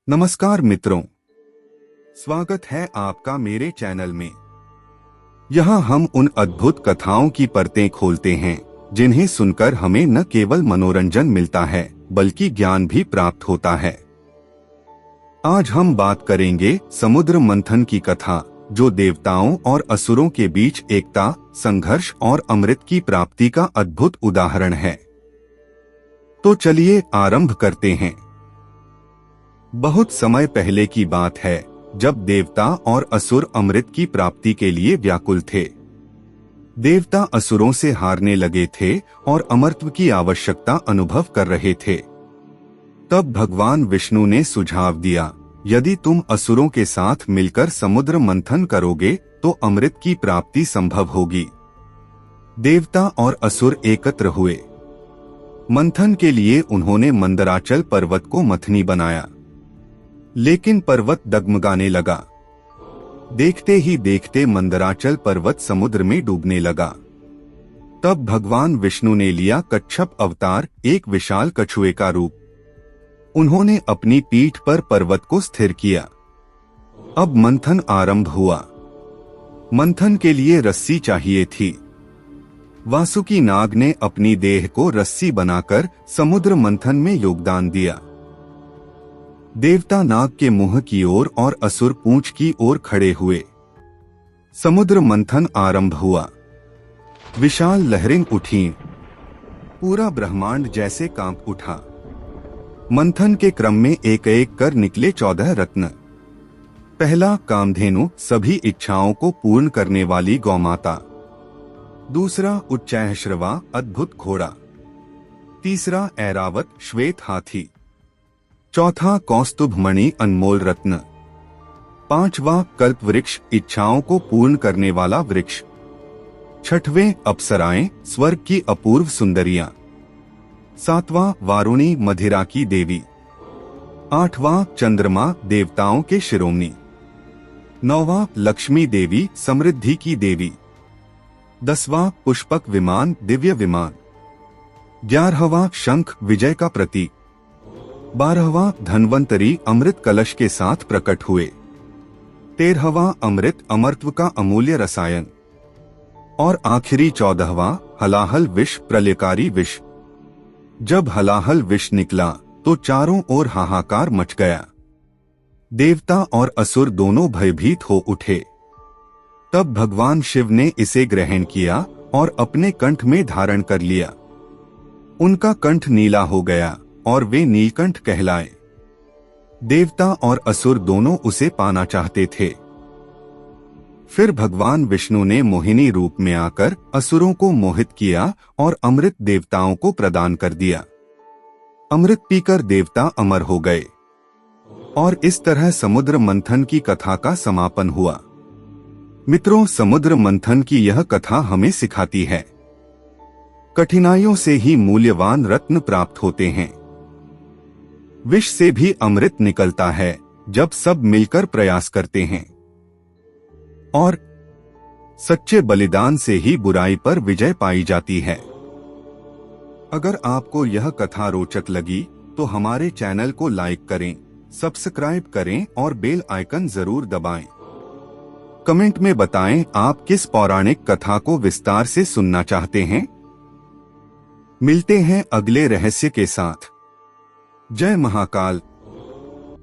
नमस्कार मित्रों, स्वागत है आपका मेरे चैनल में। यहाँ हम उन अद्भुत कथाओं की परतें खोलते हैं जिन्हें सुनकर हमें न केवल मनोरंजन मिलता है बल्कि ज्ञान भी प्राप्त होता है। आज हम बात करेंगे समुद्र मंथन की कथा, जो देवताओं और असुरों के बीच एकता, संघर्ष और अमृत की प्राप्ति का अद्भुत उदाहरण है। तो चलिए आरंभ करते हैं। बहुत समय पहले की बात है, जब देवता और असुर अमृत की प्राप्ति के लिए व्याकुल थे। देवता असुरों से हारने लगे थे और अमृत की आवश्यकता अनुभव कर रहे थे। तब भगवान विष्णु ने सुझाव दिया, यदि तुम असुरों के साथ मिलकर समुद्र मंथन करोगे तो अमृत की प्राप्ति संभव होगी। देवता और असुर एकत्र हुए। मंथन के लिए उन्होंने मंदराचल पर्वत को मथनी बनाया, लेकिन पर्वत डगमगाने लगा। देखते ही देखते मंदराचल पर्वत समुद्र में डूबने लगा। तब भगवान विष्णु ने लिया कच्छप अवतार, एक विशाल कछुए का रूप। उन्होंने अपनी पीठ पर पर्वत को स्थिर किया। अब मंथन आरंभ हुआ। मंथन के लिए रस्सी चाहिए थी। वासुकी नाग ने अपनी देह को रस्सी बनाकर समुद्र मंथन में योगदान दिया। देवता नाग के मुंह की ओर और असुर पूंछ की ओर खड़े हुए। समुद्र मंथन आरंभ हुआ। विशाल लहरें उठीं। पूरा ब्रह्मांड जैसे कांप उठा। मंथन के क्रम में एक एक कर निकले 14 रत्न। पहला कामधेनु, सभी इच्छाओं को पूर्ण करने वाली गौमाता। दूसरा उच्चैःश्रवा, अद्भुत घोड़ा। तीसरा ऐरावत, श्वेत हाथी। चौथा कौस्तुभ मणि, अनमोल रत्न। पांचवा कल्प वृक्ष, इच्छाओं को पूर्ण करने वाला वृक्ष। छठवें अप्सराएं, स्वर्ग की अपूर्व सुंदरियां। सातवां वारुणी, मदिरा की देवी। आठवां चंद्रमा, देवताओं के शिरोमणि। नौवां लक्ष्मी देवी, समृद्धि की देवी। 10वां पुष्पक विमान, दिव्य विमान। 11वां शंख, विजय का प्रतीक। 12वां धन्वंतरी, अमृत कलश के साथ प्रकट हुए। 13वां अमृत, अमरत्व का अमूल्य रसायन। और आखिरी 14वां हलाहल विष, प्रलयकारी विष। जब हलाहल विष निकला तो चारों ओर हाहाकार मच गया। देवता और असुर दोनों भयभीत हो उठे। तब भगवान शिव ने इसे ग्रहण किया और अपने कंठ में धारण कर लिया। उनका कंठ नीला हो गया और वे नीलकंठ कहलाए। देवता और असुर दोनों उसे पाना चाहते थे। फिर भगवान विष्णु ने मोहिनी रूप में आकर असुरों को मोहित किया और अमृत देवताओं को प्रदान कर दिया। अमृत पीकर देवता अमर हो गए। और इस तरह समुद्र मंथन की कथा का समापन हुआ। मित्रों, समुद्र मंथन की यह कथा हमें सिखाती है, कठिनाइयों से ही मूल्यवान रत्न प्राप्त होते हैं। विष से भी अमृत निकलता है जब सब मिलकर प्रयास करते हैं। और सच्चे बलिदान से ही बुराई पर विजय पाई जाती है। अगर आपको यह कथा रोचक लगी तो हमारे चैनल को लाइक करें, सब्सक्राइब करें और बेल आइकन जरूर दबाएं। कमेंट में बताएं आप किस पौराणिक कथा को विस्तार से सुनना चाहते हैं। मिलते हैं अगले रहस्य के साथ। जय महाकाल।